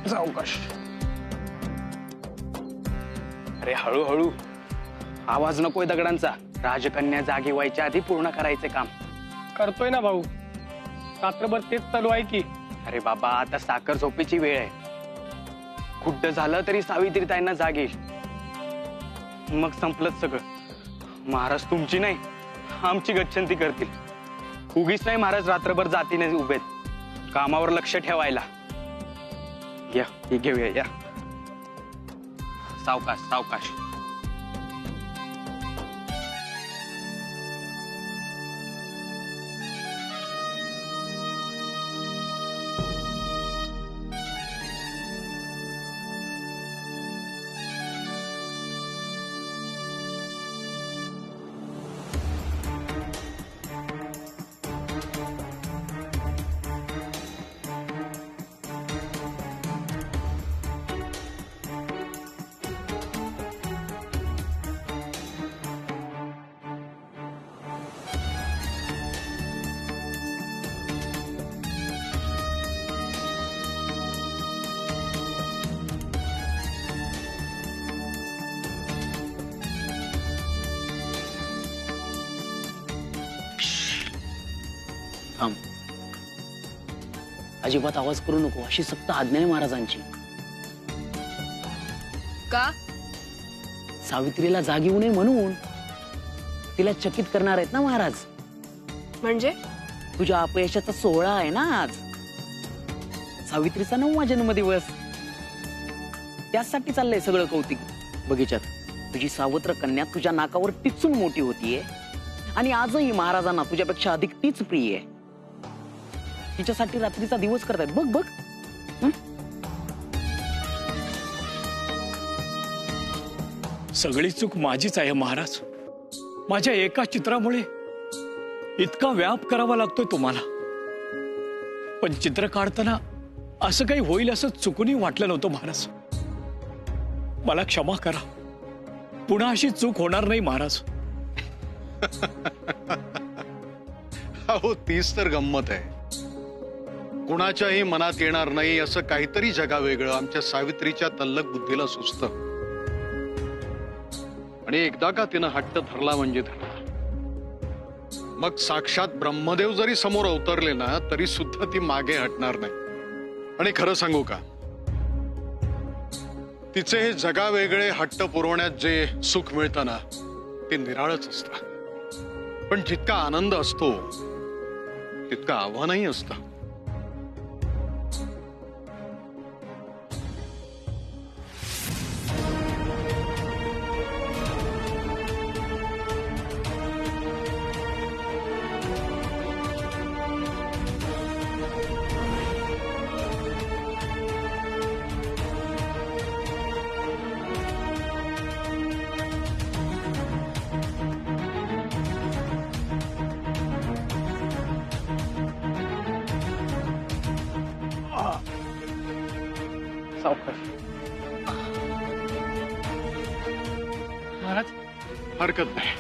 सावकाश. अरे हळूहळू, आवाज नकोय दगडांचा. राजकन्या जागी व्हायच्या आधी पूर्ण करायचे काम. करतोय ना भाऊ, रात्रभर तेच चालू आहे की. अरे बाबा, आता साखर झोपेची वेळ आहे. खुड्ड झालं तरी सावित्री ताईंना जाग येईल. मग संपलंच सगळं. महाराज तुमची नाही, आमची गच्छंती करतील. उगीच नाही महाराज रात्रभर जातीने उभेत, कामावर लक्ष ठेवायला. या हे घेऊया, या. सावकाश सावकाश. थांब. अजिबात आवाज करू नको, अशी सक्त आज्ञा आहे महाराजांची. का? सावित्रीला जाग येऊ नये म्हणून. तिला चकित करणार आहेत ना महाराज. म्हणजे तुझ्या अपयशाचा सोहळा आहे ना आज. सावित्रीचा 9वा जन्मदिवस. त्यासाठी चाललंय सगळं कौतिक बगीच्यात. तुझी सावत्र कन्या तुझ्या नाकावर टिचून मोठी होतीये आणि आजही महाराजांना तुझ्यापेक्षा अधिक तीच प्रिय आहे. तिच्यासाठी रात्रीचा दिवस करतायत. बघ बघ. सगळी चूक माझीच आहे महाराज. माझ्या एका चित्रामुळे इतका व्याप करावा लागतोय तुम्हाला. पण चित्र काढताना असं काही होईल असं चुकूनही वाटलं नव्हतं महाराज. मला क्षमा करा. पुन्हा अशी चूक होणार नाही महाराज. अहो तीच तर गंमत आहे. कुणाच्याही मनात येणार नाही असं काहीतरी जगावेगळं आमच्या सावित्रीच्या तल्लक बुद्धीला सुचतं. आणि एकदा का तिनं हट्ट धरला म्हणजे धरला. मग साक्षात ब्रह्मदेव जरी समोर अवतरले ना तरी सुद्धा ती मागे हटणार नाही. आणि खरं सांगू का, तिचे हे जगावेगळे हट्ट पुरवण्यात जे सुख मिळतं ना ते निराळच असतं. पण जितका आनंद असतो तितकं आव्हानही असतं. सावकाश. महाराज हरकत नाही.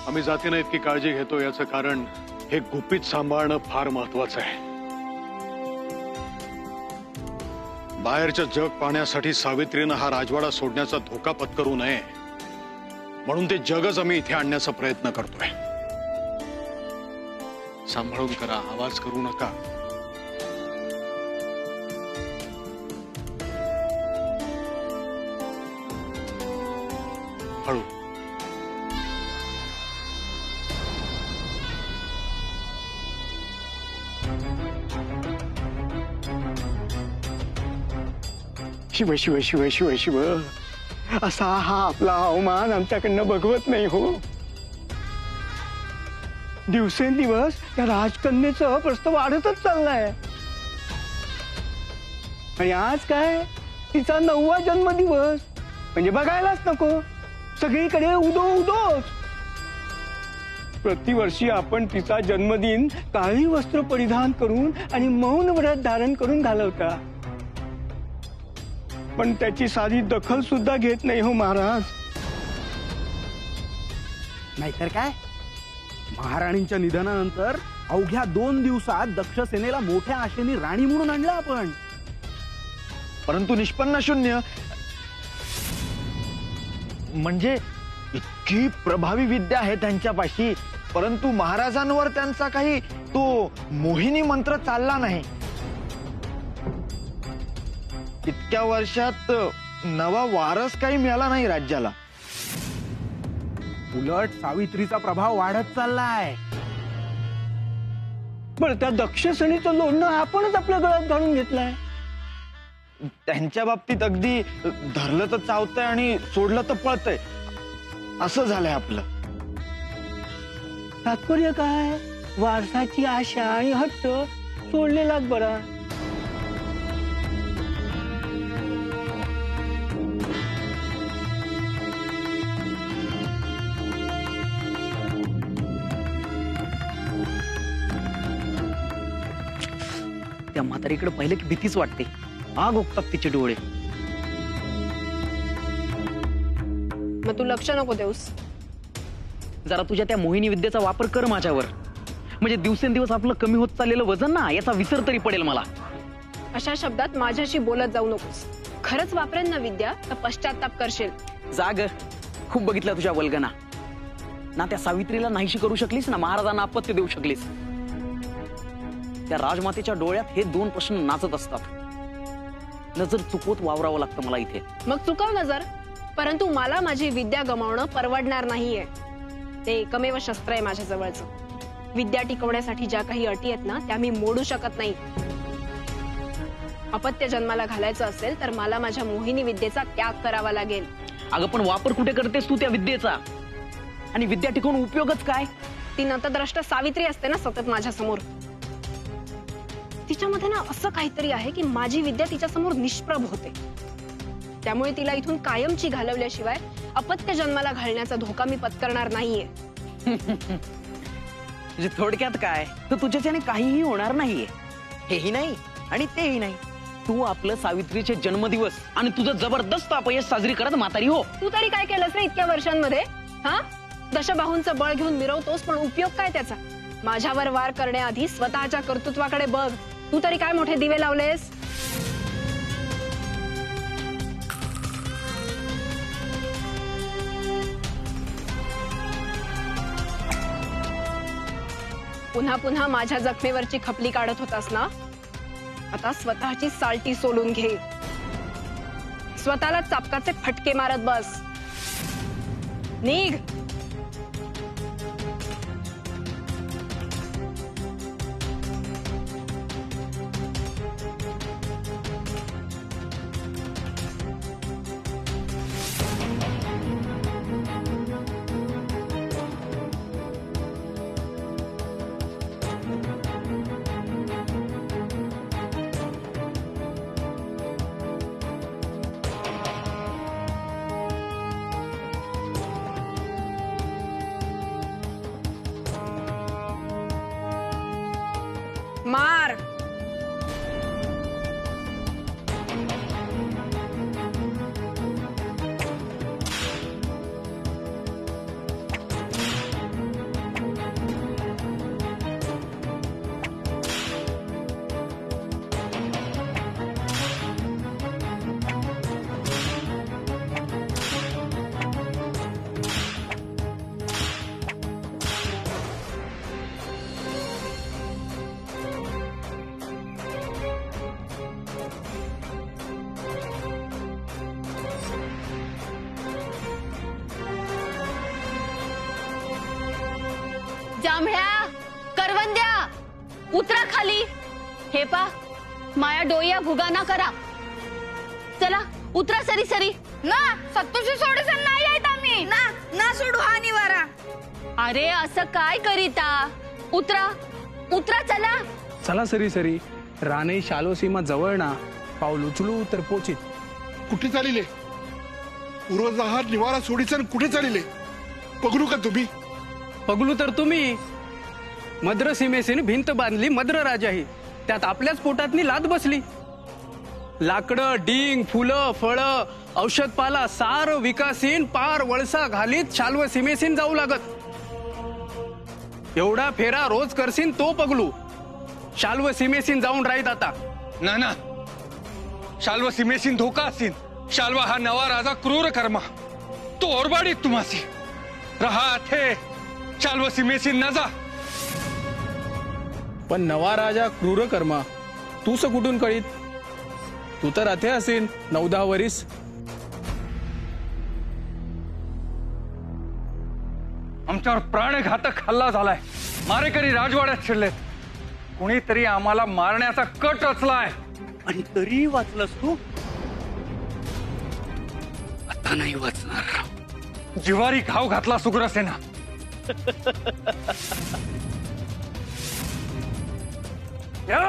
आम्ही जातीनं इतकी काळजी घेतो याचं कारण हे गुपित सांभाळणं फार महत्वाचं आहे. बाहेरचं जग पाहण्यासाठी सावित्रीनं हा राजवाडा सोडण्याचा धोका पत्करू नये म्हणून ते जगच आम्ही इथे आणण्याचा प्रयत्न करतोय. सांभाळून करा, आवाज करू नका. हळू. शिव शिव शिव शिव शिव. असा हा आपला अवमान आमच्याकडनं बघवत नाही हो. दिवसेंदिवस या राजकन्येचं प्रस्त वाढतच चाललाय. आणि आज काय, तिचा 9वा जन्मदिवस म्हणजे बघायलाच नको. सगळीकडे उदो उदोच. प्रतिवर्षी आपण तिचा जन्मदिन काळी वस्त्र परिधान करून आणि मौन व्रत धारण करून घालवता. पण त्याची साधी दखल सुद्धा घेत नाही हो महाराज. नाहीतर काय, महाराणींच्या निधनानंतर अवघ्या 2 दिवसात दक्ष सेनेला मोठ्या आशेने राणी म्हणून आणलं आपण. परंतु निष्पन्न शून्य. म्हणजे इतकी प्रभावी विद्या आहे त्यांच्यापाशी, परंतु महाराजांवर त्यांचा काही तो मोहिनी मंत्र चालला नाही. इतक्या वर्षात नवा वारस काही मिळाला नाही राज्याला. उलट सावित्रीचा प्रभाव वाढत चाललाय. पण त्या दक्षसणीचं लोणं आपणच आपल्या गळ्यात घालून घेतलंय. त्यांच्या बाबतीत अगदी धरलं तर चावतंय आणि सोडलं तर पळतंय असं झालंय आपलं. तात्पर्य काय? वारसाची आशा आणि हट्ट सोडलेलाच बरा. त्या म्हातारीकडे पाहिलं की भीतीच वाटते. आग ओकतात तिचे डोळे. मग तू लक्ष नको देऊस. जरा तुझ्या त्या मोहिनी विद्येचा वापर कर माझ्यावर. म्हणजे दिवसेंदिवस आपलं कमी होत चाललेलं वजन ना, याचा विसर तरी पडेल मला. अशा शब्दात माझ्याशी बोलत जाऊ नकोस. खरंच वापरेन ना विद्या तर पश्चाताप करशील. जाग, खूप बघितलं तुझ्या वल्गना. ना त्या सावित्रीला नाहीशी करू शकलीस, ना महाराजांना अपत्य देऊ शकलीस. त्या राजमातेच्या डोळ्यात हे दोन प्रश्न नाचत असतात. नजर चुकवत वावरावं लागतं मला इथे. मग चुकव नजर, परंतु मला माझी विद्या गमावणं परवडणार नाहीये. ते एकमेव शस्त्र आहे माझ्या जवळचं. विद्या टिकवण्यासाठी ज्या काही अटी आहेत ना, त्या मी मोडू शकत नाही. अपत्य जन्माला घालायचं असेल तर मला माझ्या मोहिनी विद्येचा त्याग करावा लागेल. अगं पण वापर कुठे करतेस तू त्या विद्येचा? आणि विद्या टिकवून उपयोगच काय? ती नतद्रष्ट सावित्री असते ना सतत माझ्या समोर. तिच्यामध्ये ना असं काहीतरी आहे की माझी विद्या तिच्या समोर निष्प्रभ होते. त्यामुळे तिला इथून कायमची घालवल्याशिवाय अपत्य जन्माला घालण्याचा धोका मी पत्करणार नाहीये. म्हणजे थोडक्यात काय, तर तुझ्याच्याने काहीही होणार नाहीये. हेही नाही आणि तेही नाही. तू आपलं सावित्रीचे जन्मदिवस आणि तुझं जबरदस्त अपयश साजरी करत म्हातारी हो. तू तरी काय केलंस रे इतक्या वर्षांमध्ये? हा, दशबाहूंचं बळ घेऊन मिरवतोस, पण उपयोग काय त्याचा? माझ्यावर वार करण्याआधी स्वतःच्या कर्तृत्वाकडे बघ. तू तरी काय मोठे दिवे लावलेस? पुन्हा पुन्हा माझ्या जखमेवरची खपली काढत होतास ना, आता स्वतःची साल्टी सोडून घे. स्वतःला चापकाचे फटके मारत बस. निघ. मार. जांभळ्या, करवंद्या, उतरा खाली. हे पा, माया डोया भुगाना करा. चला उतरा सरी सरी. ना सत्तूशी सोडीसन नाही आहेत आम्ही. ना ना सोडू हा निवारा. अरे असं काय करीता? उतरा उतरा चला. चला सरी सरी. राणे शालो सीमा जवळ ना, पाऊल उचलू तर पोचित. कुठे चालिले? पूर्वजहार निवारा सोडीसन कुठे चालिले? पकडू का तुम्ही? पगलू तर तुम्ही. मद्र सीमेसीन भिंत बांधली मद्र राजाही, त्यात आपल्याच पोटातनी लाद बसली. लाकडं, डिंग, फुलं, फळं, औषधपाला सार विकासीन पार वळसा घालीत शाल्व सीमेसीन जाऊ लागत. एवढा फेरा रोज करसीन तो पगलू. शाल्व सीमेसीन जाऊन राहीत आता. ना ना, शाल्व सीमेसीन धोका असीन. शाल्वा हा नवा राजा क्रूर कर्मा तो ओरबाडीत तुम्हासी रहा थे शाल्व सीमेसीन न जा. पण नवा राजा क्रूर कर्मा तूच कुठून कळीत? तू तर अथे असेल 9-10 वरीस. आमच्यावर प्राणघातक हल्ला झालाय. मारेकरी राजवाड्यात शिरलेत. कुणीतरी आम्हाला मारण्याचा कट रचलाय. आणि तरी वाचलंस तू? आता नाही वाचणार. जिवारी घाव घातला सुग्रसेना. या!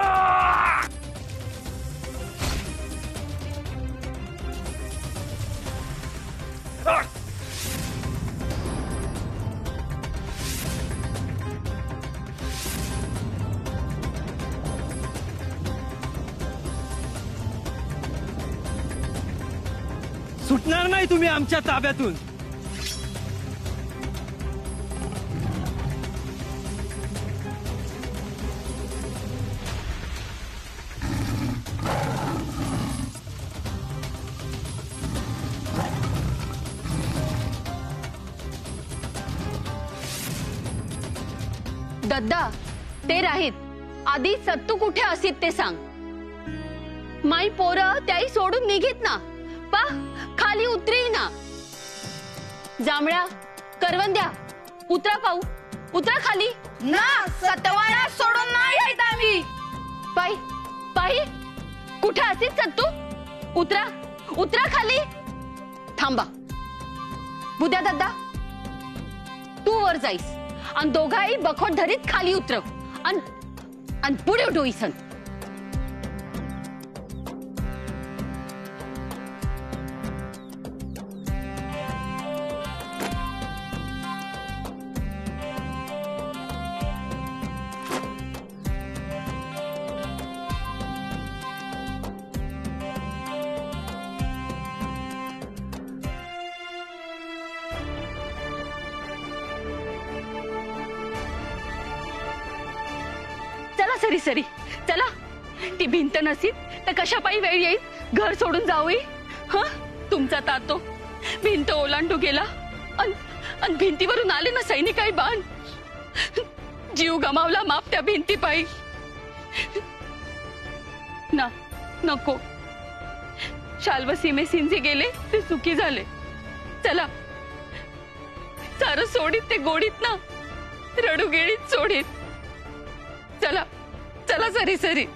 सुटणार नाही तुम्ही आमच्या ताब्यातून. दद्दा ते राहीत. आधी सत्तू कुठे असीत ते सांग. माई पोरं त्याही सोडून निघित ना. पा खाली उतरी ना. जांभळ्या करवंद्या उतरा पाहू. उतरा खाली. ना सतवाडा सोडून नाही येत आम्ही. पायी पायी कुठे असीत सत्तू? उतरा उतरा खाली. थांबा. बुद्या दद्दा तू वर जाईस आणि दोघाही बखोट धरीत खाली उतरव आणि पुढे डोईसन. चला सरी सरी चला. ती भिंत नसीत तर कशा पायी वेळ येईल घर सोडून जाऊई. हा तुमचा तातो भिंत ओलांडू गेला आणि भिंतीवरून आले ना सैनिकाई बाण. जीव गमावला माप त्या भिंती पायी. ना नको. शाल्व सीमेसीन गेले ते सुखी झाले. चला सारं सोडीत ते गोडीत ना रडू गेळीत सोडीत. चला चला सरी सरी.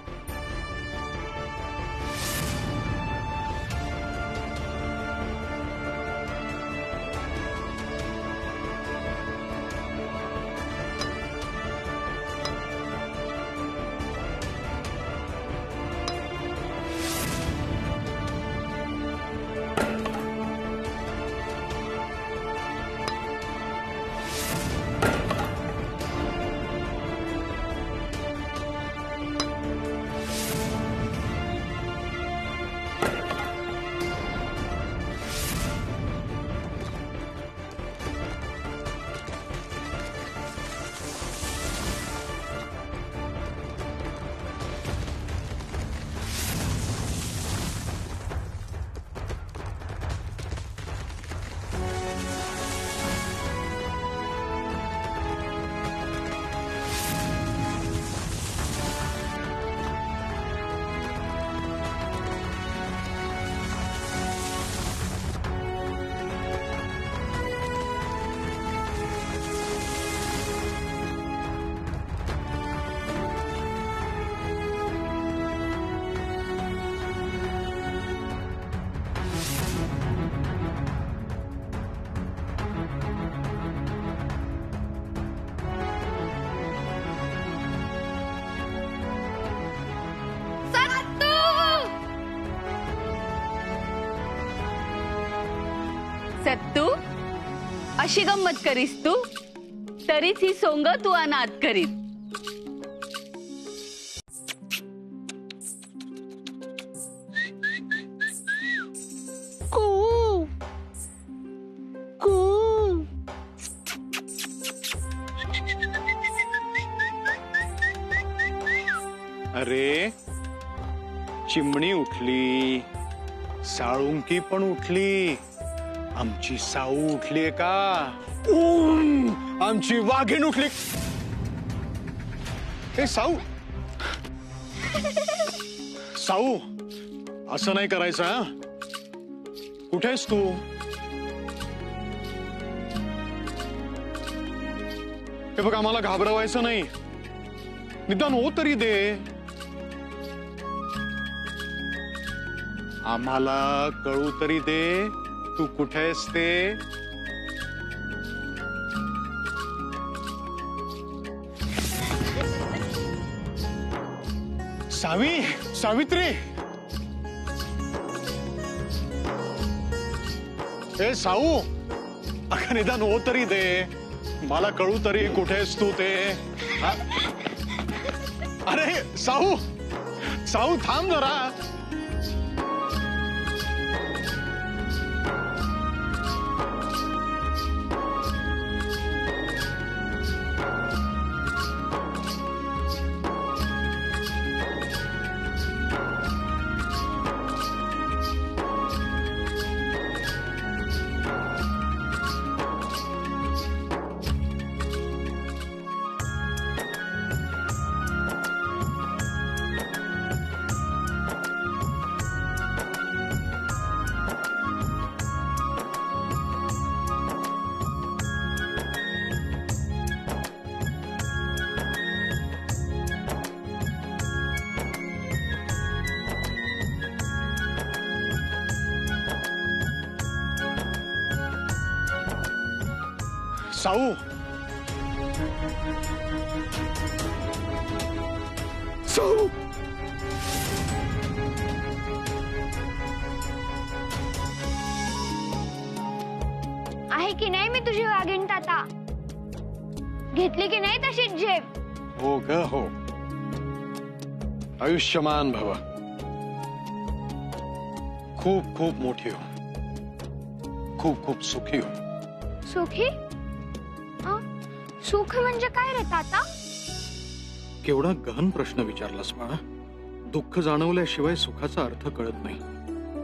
सत्तू अशी गंमत करीस तू. तरीच ही सोंग तू अनाथ करीत. अरे चिमणी उठली, साळुंकी पण उठली, आमची साऊ उठलीये का? आमची वाघीण उठली. हे साऊ, साऊ असं नाही करायचं हा. कुठेस तू? हे बघ, आम्हाला घाबरवायचं नाही, निदान हो तरी दे. आम्हाला कळू तरी दे तू कुठेस ते. सावित्री, ए साऊ, अगं निदान हो तरी दे, मला कळू तरी कुठेस तू ते. हा? अरे साऊ थांब जरा. साऊ, साऊ, आहे की नाही मी तुझी वाघीण ताता? घेतली की नाही तशीच झेप? हो ग हो. आयुष्यमान भव. खूप खूप मोठी हो, खूप खूप सुखी हो. सुखी? सुख म्हणजे काय रे ताता? केवढा गहन प्रश्न विचारलास बाळा. दुःख जाणवल्याशिवाय सुखाचा अर्थ कळत नाही,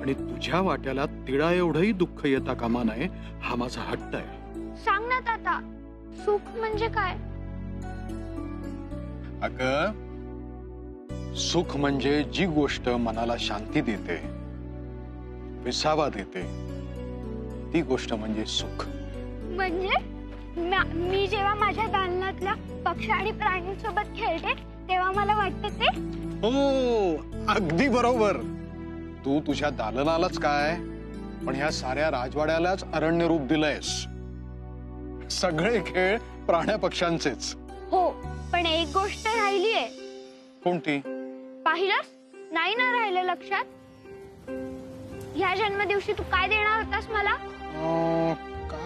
आणि तुझ्या वाट्याला तिळा एवढंही दुःख येता कामा नये हा माझा हट्ट आहे. सांग ना ताता, सुख म्हणजे काय? अगं, सुख म्हणजे जी गोष्ट मनाला शांती देते, विसावा देते, ती गोष्ट म्हणजे सुख. म्हणजे मी जेव्हा माझ्या दालनातल्या पक्षी आणि प्राण्यांसोबत खेळते तेव्हा मला वाटतं ते? हो, अगदी बरोबर. तू तुझ्या दालनालाच काय, पण ह्या साऱ्या राजवाड्यालाच अरण्य रूप दिलंयस. सगळे खेळ प्राण्या पक्ष्यांचेच. हो, पण एक गोष्ट राहिलीये. कोणती? पाहिलंस नाही ना राहिलं लक्षात? ह्या जन्मदिवशी तू काय देणार होतास मला?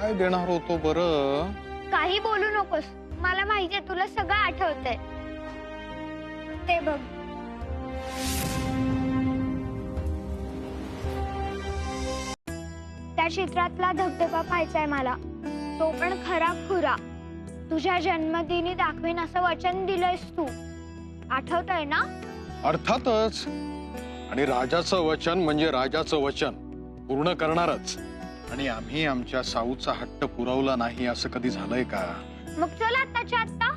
काय देणार होतो बरं? काही बोलू नकोस, मला माहितीये तुला सगळं आठवतंय. ते बघ. त्या चित्रातला धबधबा पाहायचाय मला, तो पण खरा खुरा. तुझ्या जन्मदिनी दाखवेन असं वचन दिलंयस तू, आठवतंय ना? अर्थातच. आणि राजाचं वचन म्हणजे राजाचं वचन, पूर्ण करणारच. आणि आम्ही आमच्या साऊचा हट्ट पुरवला नाही असं कधी झालंय का? मग चल आत्ताच्या आत्ता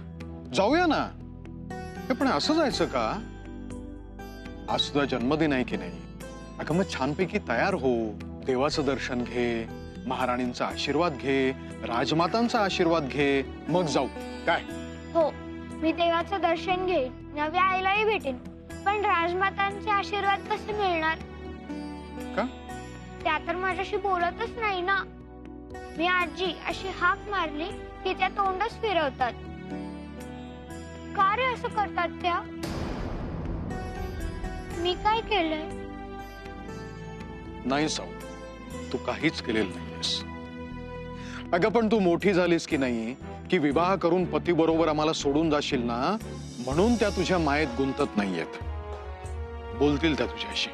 जाऊया ना. हे पण असं जायचं का? आज तुझा जन्मदिन आहे की नाही? अगं मग छानपैकी तयार हो, देवाचं दर्शन घे, महाराणींचा आशीर्वाद घे, राजमातांचा आशीर्वाद घे, मग जाऊ. काय? हो, मी देवाचं दर्शन घेईन, नव्या आईलाही भेटेन, पण राजमातांचे आशीर्वाद कसे मिळणार? का? त्या तर माझ्याशी बोलतच नाही ना. मी आजी अशी हाक मारली की त्या तोंडच फिरवतात. का रे असं करतात त्या? मी काय केलंय? नाही साऊ, तू काहीच केलेलं नाहीस. अगं पण तू मोठी झालीस की नाही, की विवाह करून पती बरोबर आम्हाला सोडून जाशील ना, म्हणून त्या तुझ्या मायेत गुंतत नाहीयेत. बोलतील त्या तुझ्याशी.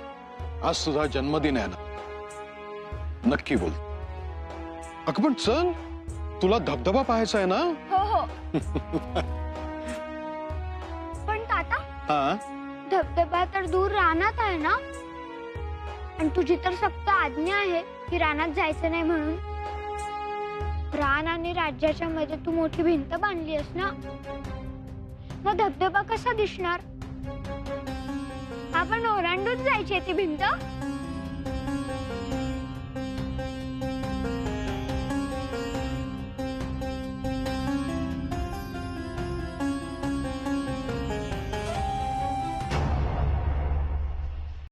आज तुझा जन्मदिन आहे ना, नक्की बोल. अगं पण चल, तुला धबधबा पाहायचा आहे ना? हो हो. पण ताता, हा, धबधबा तर दूर रानात आहे ना, आणि तुझी तर सक्त आज्ञा आहे की रानात जायचं नाही म्हणून. रान आणि राज्याच्या मध्ये तू मोठी भिंत बांधली आहेस ना, मग धबधबा कसा दिसणार? आपण ओलांडून जायची ती भिंत.